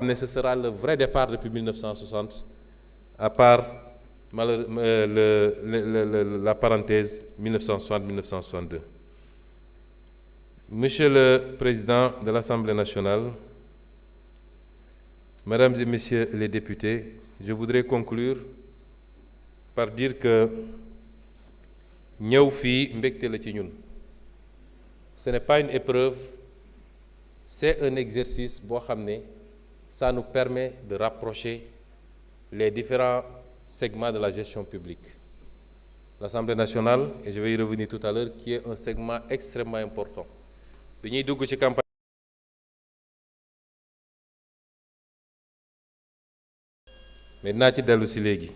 Mais ce sera le vrai départ depuis 1960, à part la parenthèse 1960-1962. Monsieur le Président de l'Assemblée nationale, Mesdames et Messieurs les députés, je voudrais conclure par dire que ñëw fii mbégte la ci ñun. Ce n'est pas une épreuve, c'est un exercice boo xam ne ça nous permet de rapprocher les différents segments de la gestion publique. L'Assemblée nationale, et je vais y revenir tout à l'heure, qui est un segment extrêmement important. Bi ñuy dugg ci campagne mais dinaa ci dellu si léegi.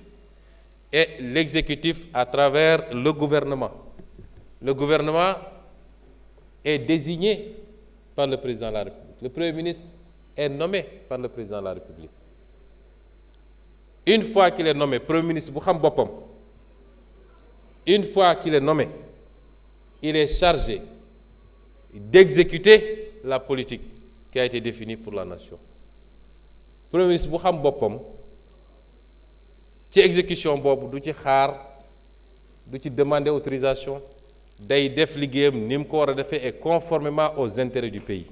Et l'exécutif à travers le gouvernement. Le gouvernement est désigné par le président de la République. Le Premier ministre est nommé par le président de la République. Une fois qu'il est nommé, Premier ministre bu xam boppam, une fois qu'il est nommé, il est chargé d'exécuter la politique qui a été définie pour la nation. Premier ministre bu xam boppam ci exécution boobu du ci xaar du ci demander autorisation day def liggéeyam ni mu ko war a defee et conformément aux intérêts du pays.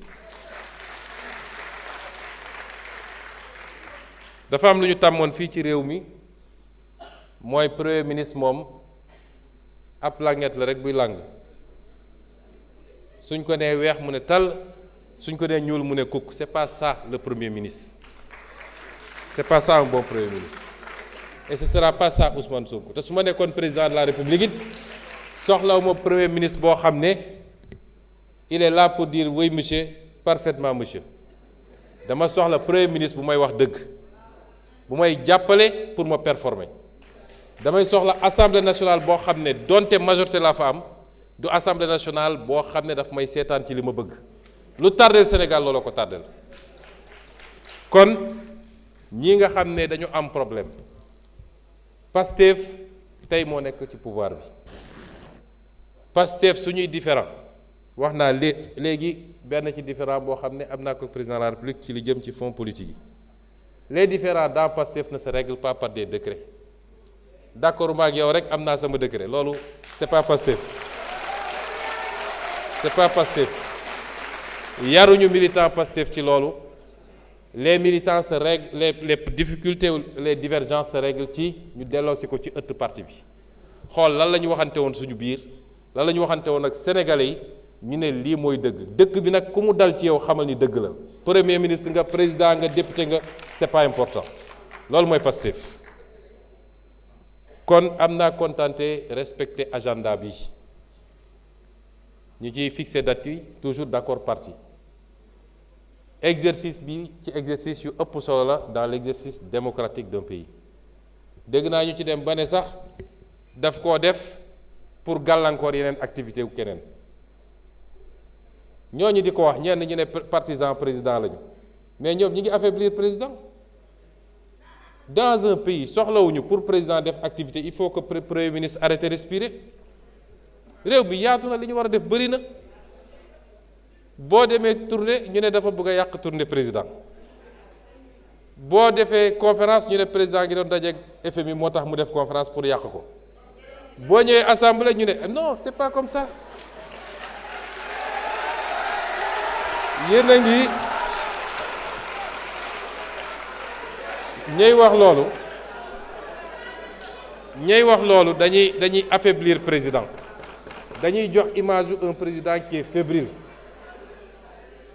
dafa am lu ñu tàmmoon fii ci réew mi mooy premier ministre moom ab langet la rek buy làng suñ ko nee weex mu ne tal suñ ko nee ñuul mu ne kukk. C'est pas ça le premier ministre, c'est pas ça un bon premier ministre, et ce sera pas ça Ousmane Sonko. Te su ma nekkoon président de la République it soxlawuma premier ministre boo xam ne il est là pour dire oui monsieur, parfaitement monsieur. dama soxla premier ministre bu may wax dëgg, bu may jàppale pour ma performer. damay soxla assemblée nationale boo xam ne donte majorité la fa am du assemblée nationale boo xam ne daf may seetaan ci li ma bëgg. lu tardel Sénégal looloo ko tardel. kon ñi nga xam ne dañu am problème, Pastef tey moo nekk ci pouvoir bi. Pastef suñuy différent wax naa léegi benn ci différent boo xam ne am naa ko président de la République ci li jëm ci fonds politique yi. Les différends dans Pastef ne se règlent pas par des décrets. D'accord ma ak yow rek am naa sama décret loolu c'est pas Pastef, c'est pas Pastef. yaruñu militant Pastef ci loolu. Les militants se règlent, les difficultés ou les divergences se règlent ci ñu delloosi ko ci ëtt parti bi xool lan la ñu waxante woon suñu biir lan la ñu waxante woon ak sénégalais yi ñu ne lii mooy dëgg. dëgg bi nag ku mu dal ci yow xamal ni dëgg la. premier ministre nga, président nga, député nga, c'est pas important. loolu mooy Pastef. kon am naa contenté respecter agenda bi ñu ciy fixé date yi toujours d'accord parti. exercice bi ci exercice yu ëpp solo la dans l'exercice démocratique d'un pays. dégg naa ñu ci dem ba ne sax daf koo def pour gàllankoor yeneen activité wu keneen. ñooñu di ko wax ñenn ñu ne partisan président lañu mais ñoom ñi ngi affaiblir président. dans un pays soxlawuñu pour président def activité il faut que premier ministre arrête respirer. réew bi yaatu na li ñu war a def bëri na. boo demee tournée ñu ne dafa bëgg a yàq tournée président. boo defee conférence ñu ne président ngi doon dajeeg FMI moo tax mu def conférence pour yàq ko. boo ñëwee assemblée ñu ne non c'est pas comme ça. yéen a ngi ñey wax loolu dañuy affaiblir président. dañuy jox image yu un président qui est fébrile.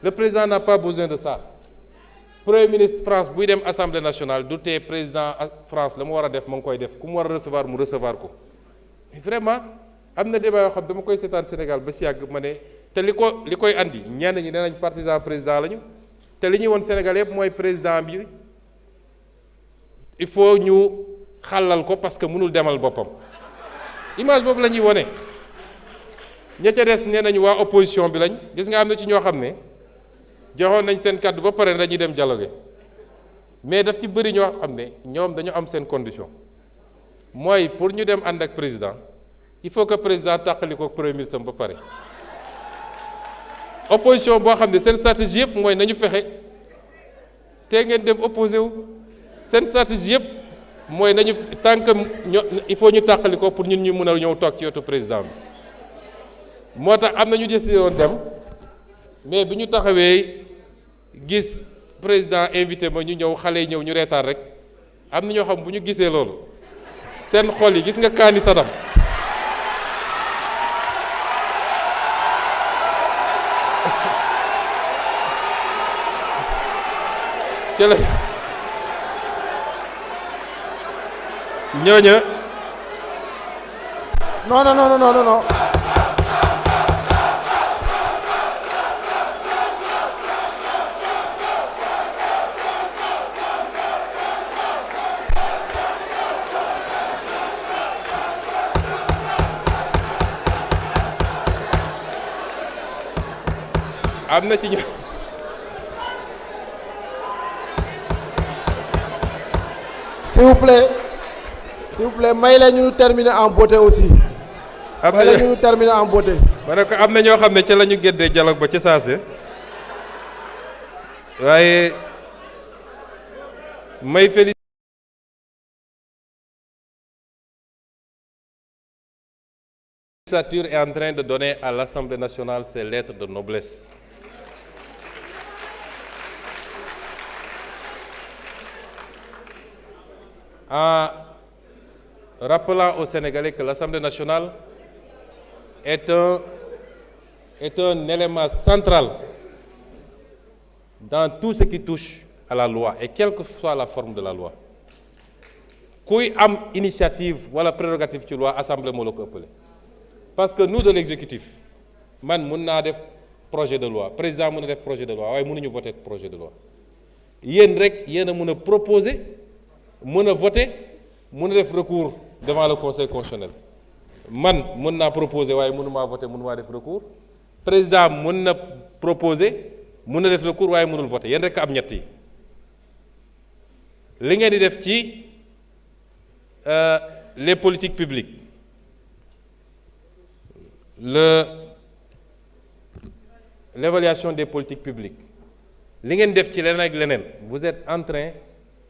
Le président n'a pas besoin de ça. Premier ministre France buy dem assemblée nationale du tee président France la mu war a def ma ngi koy def ku mu war a recevoir mu recevoir ko. vraiment am na débat yoo xam dama koy seetaan Sénégal ba si yàgg ma ne te li koy andi ñenn ñi nee nañ partisan président lañu te li ñuy woon Sénégal yëpp mooy président bi il faut ñu xàllal ko parce que mënul demal boppam. image boobu la ñuy wone. ña ca des nee nañu waa opposition bi lañ gis nga am na ci ñoo xam ne joxoon nañ seen kàddu ba pare dañuy dem dialogue mais daf ci bëri ñoo xam ne ñoom dañu am seen condition mooy pour ñu dem ànd ak président il faut que président tàqali ko premier ministre ba pare. opposition boo xam ne seen stratégie yëpp mooy nañu fexe te ngeen dem opposé wu seen stratégie yëpp mooy nañu tant que il faut ñu tàqali ko pour ñun ñu mën a ñëw toog ci wetu président bi moo tax am na ñu décidé woon dem mais bi ñu taxawee gis président invité ma ñu ñëw xale yi ñëw ñu reetaan rek am na ñoo xam bu ñu gisee loolu seen xol yi gis nga kaani Saddam ci la ñooña non. am na ci ñu s'il vous plaît may la ñu terminer en beauté aussi. may la ñu terminer en beauté. ma ne ko am na ñoo xam ne ca la ñu géddee dialogue ba ci saase waaye may félicité la législature est en train de donner à l'Assemblée nationale ses lettres de noblesse. En rappelant aux Sénégalais que l'Assemblée nationale est un élément central dans tout ce qui touche à la loi et quelle que soit la forme de la loi. Kuy am initiative wala prérogative ci loi assemblée moo la ko ëppale parce que nous de l'exécutif man mun naa def projet de loi président mun na def projet de loi waaye mënuñu voter projet de loi yéen rek yéen a mun a proposer mën a voter mën a def recours devant le conseil constitutionnel man mën naa proposer waaye mënumaa voter mënumaa def recours président mën na proposer mën na def recours waaye mënul voter yéen rek am ñett yi li ngeen di def ci les politiques publiques l'évaluation des politiques publiques li ngeen def ci leneen ak leneen vous êtes en train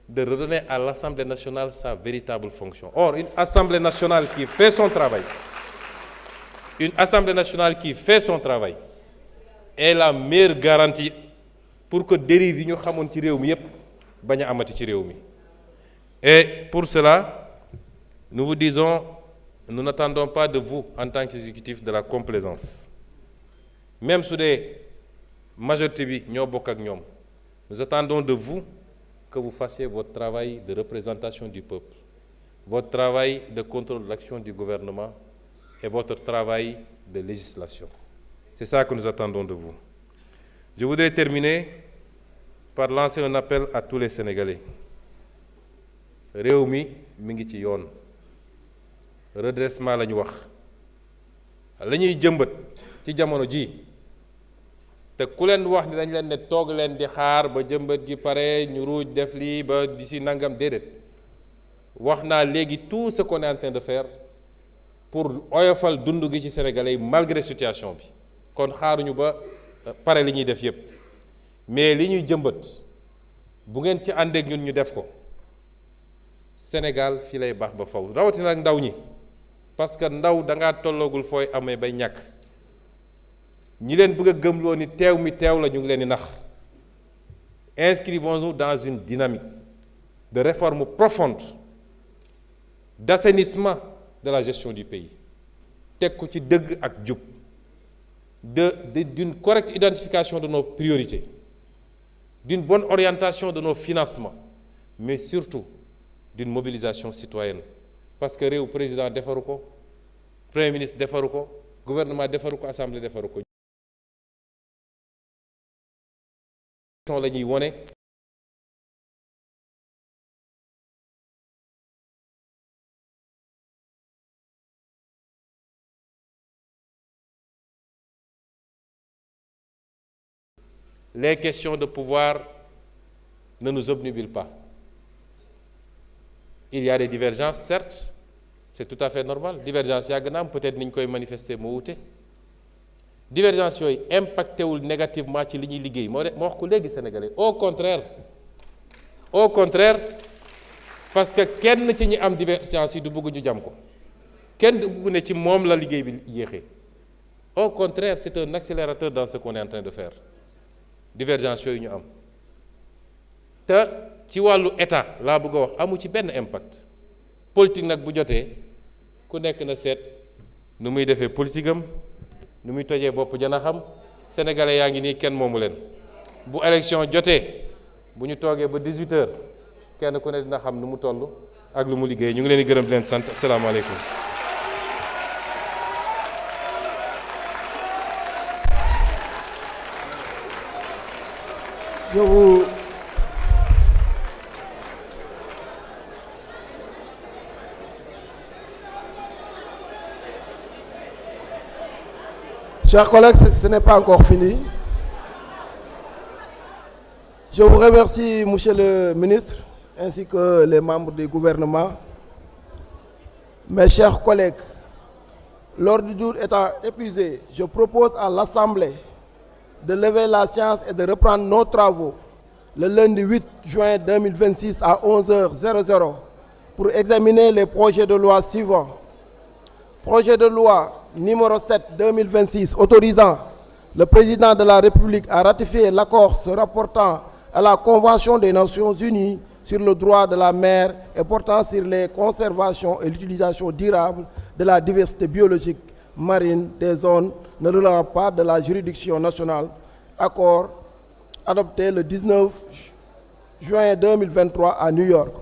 de redonner à l'Assemblée nationale sa véritable fonction. Or, une Assemblée nationale qui fait son travail, est la meilleure garantie pour que dérive yi ñu xamoon ci réew mi yépp bañ a amati ci réew mi. Et pour cela, nous vous disons, nous n'attendons pas de vous en tant qu'exécutif de la complaisance. Même su dee majorité bi ñoo bokk ak ñoom, nous attendons de vous que vous fassiez votre travail de représentation du peuple, votre travail de contrôle de l'action du gouvernement et votre travail de législation. C'est ça que nous attendons de vous. Je voudrais terminer par lancer un appel à tous les Sénégalais. Réew mi ngi ci yoon redressement la ñu wax la ñuy jëmbat ci jamono ji te ku leen wax ni dañ leen ne toog leen di xaar ba jëmbat gi pare ñu ruuj def lii ba d'ici nangam déedéet wax naa léegi tout ce qu'on est en train de faire pour oyofal dund gi ci Sénégalais yi malgré situation bi kon xaaruñu ba pare li ñuy def yépp mais li ñuy jëmbat bu ngeen ci àndeek ñun ñu def ko Sénégal fii lay baax ba faw rawatina ak ndaw ñi parce que ndaw dangaa tolloogul fooy amee bay ñàkk ñi leen bëgg a gëmloo ni teew mi teew la ñu ngi leen di nax inscrivons-nous dans une dynamique de réforme profonde d'assainissement de la gestion du pays teg ko ci dëgg ak jub d'une correcte identification de nos priorités d'une bonne orientation de nos financements mais surtout d'une mobilisation citoyenne parce que réew président defaru ko premier ministre defaru ko gouvernement defaru ko assemblée defaru ko la ñuy wone les questions de pouvoir ne nous obnubilent pas. Il y a des divergences, certes, c'est tout à fait normal. Divergence yàgg na am peut-être ni ñu koy manifester moo wute. Divergence yooyu impacté wul négativement ci li ñuy liggéey moo wax ko léegi Sénégalais. Au contraire, au contraire parce que kenn ci ñi am divergence yi du bëgg ñu jam ko kenn du bëgg ne ci moom la liggéey bi yéexee au contraire c'est un accélérateur dans ce qu'on est en train de faire divergence yooyu ñu am te ci wàllu état laa bëgg a wax amu ci benn impact politique nag bu jotee ku nekk na seet nu muy defee politique am nu muy tojee bopp jana xam sénégalais yaa ngi nii kenn moomu leen bu élection jotee bu ñu toogee ba 18h kenn ku ne dina xam nu mu toll ak lu mu liggéey ñu ngi leen di gërëm di leen sant asalaamaaleykum. Chers collègues, ce n'est pas encore fini. Je vous remercie, Monsieur le ministre, ainsi que les membres du gouvernement. Mes chers collègues, l'ordre du jour étant épuisé, je propose à l'Assemblée de lever la séance et de reprendre nos travaux le lundi 8 juin 2026 à 11h00 pour examiner les projets de loi suivants. Projet de loi numéro 7/2026 autorisant le président de la République à ratifier l'accord se rapportant à la Convention des Nations Unies sur le droit de la mer et portant sur les conservations et l'utilisation durable de la diversité biologique marine des zones ne relevant pas de la juridiction nationale. Accord adopté le 19 juin 2023 à New York.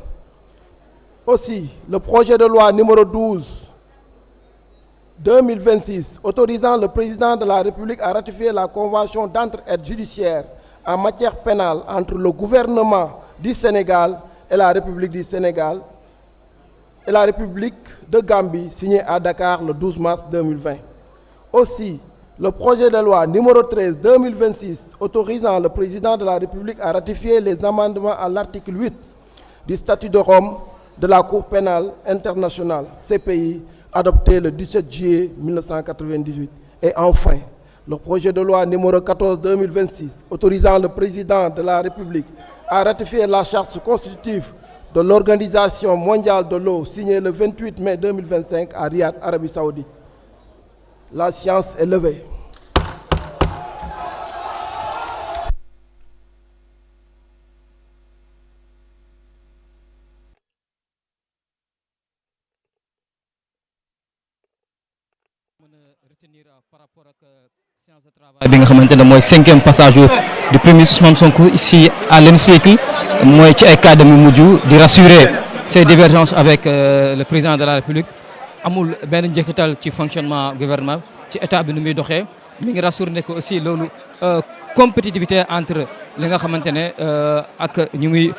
Aussi, le projet de loi numéro 12/2026 autorisant le président de la République à ratifier la convention d'entraide judiciaire en matière pénale entre le gouvernement du Sénégal et la République du Sénégal et la République de Gambie signée à Dakar le 12 mars 2020. Aussi, le projet de loi numéro 13/2026 autorisant le président de la République à ratifier les amendements à l'article 8 du statut de Rome de la Cour pénale internationale, CPI, adopté le 17 juillet 1998. Et enfin, le projet de loi numéro 14/2026 autorisant le président de la République à ratifier la charte constitutive de l'Organisation mondiale de l'eau signée le 28 mai 2025 à Riyad, Arabie Saoudite. La séance est levée. bi nga xamante ne mooy 5e passage du premier Ousmane Sonko ici à l'hémicycle mooy ci ay cadre mu mujj di rassurer ses divergences avec le président de la République amul benn njeexital ci fonctionnement gouvernement ci état bi nu muy doxee mi ngi rassurer ne ko aussi loolu compétitivité entre li nga xamante ne ak ñu muy